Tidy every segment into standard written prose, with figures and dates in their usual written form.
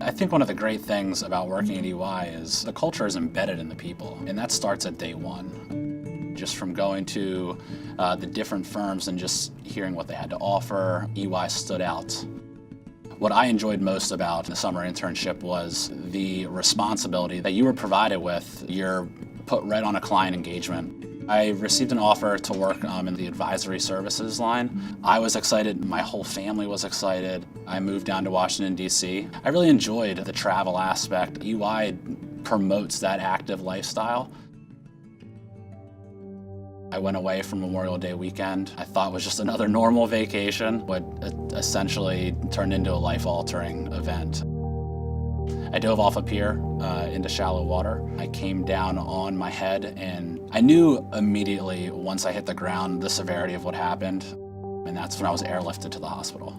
I think one of the great things about working at EY is the culture is embedded in the people, and that starts at day one. Just from going to the different firms and just hearing what they had to offer, EY stood out. What I enjoyed most about the summer internship was the responsibility that you were provided with. You're put right on a client engagement. I received an offer to work in the advisory services line. I was excited, my whole family was excited. I moved down to Washington, D.C. I really enjoyed the travel aspect. EY promotes that active lifestyle. I went away for Memorial Day weekend. I thought it was just another normal vacation, but it essentially turned into a life-altering event. I dove off a pier into shallow water. I came down on my head, and I knew immediately once I hit the ground the severity of what happened, and that's when I was airlifted to the hospital.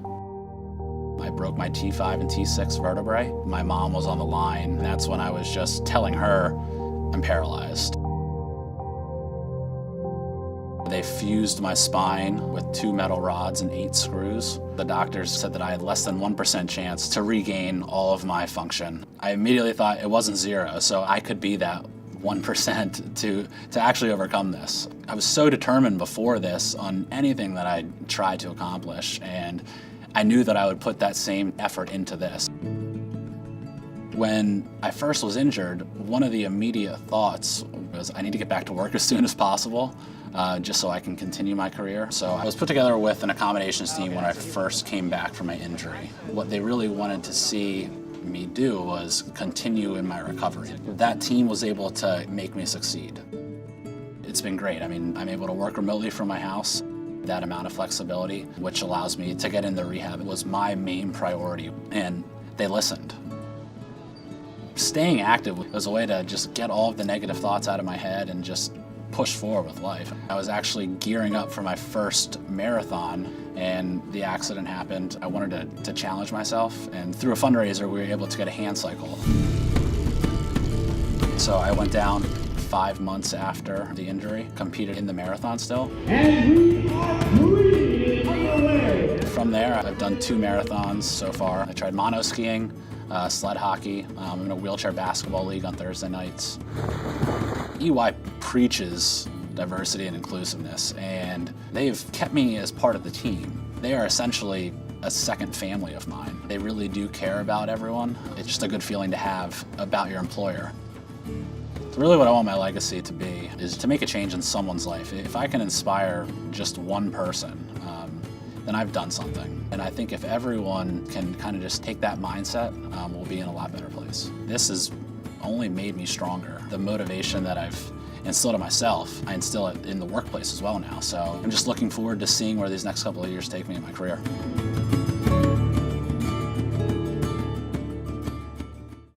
I broke my T5 and T6 vertebrae. My mom was on the line, and that's when I was just telling her I'm paralyzed. They fused my spine with 2 metal rods and 8 screws. The doctors said that I had less than 1% chance to regain all of my function. I immediately thought it wasn't 0, so I could be that 1% to actually overcome this. I was so determined before this on anything that I tried to accomplish, and I knew that I would put that same effort into this. When I first was injured, one of the immediate thoughts was I need to get back to work as soon as possible, just so I can continue my career. So I was put together with an accommodations team when I first came back from my injury. What they really wanted to see me do was continue in my recovery. That team was able to make me succeed. It's been great. I mean, I'm able to work remotely from my house. That amount of flexibility, which allows me to get into rehab, was my main priority, and they listened. Staying active was a way to just get all of the negative thoughts out of my head and just push forward with life. I was actually gearing up for my first marathon, and the accident happened. I wanted to challenge myself, and through a fundraiser we were able to get a hand cycle. So I went down 5 months after the injury, competed in the marathon still. And we are moving underway. From there, I've done 2 marathons so far. I tried mono skiing, sled hockey. I'm in a wheelchair basketball league on Thursday nights. EY preaches diversity and inclusiveness, and they've kept me as part of the team. They are essentially a second family of mine. They really do care about everyone. It's just a good feeling to have about your employer. So really what I want my legacy to be is to make a change in someone's life. If I can inspire just one person, then I've done something. And I think if everyone can kind of just take that mindset, we'll be in a lot better place. This has only made me stronger. The motivation that I've instilled in myself, I instill it in the workplace as well now. So I'm just looking forward to seeing where these next couple of years take me in my career.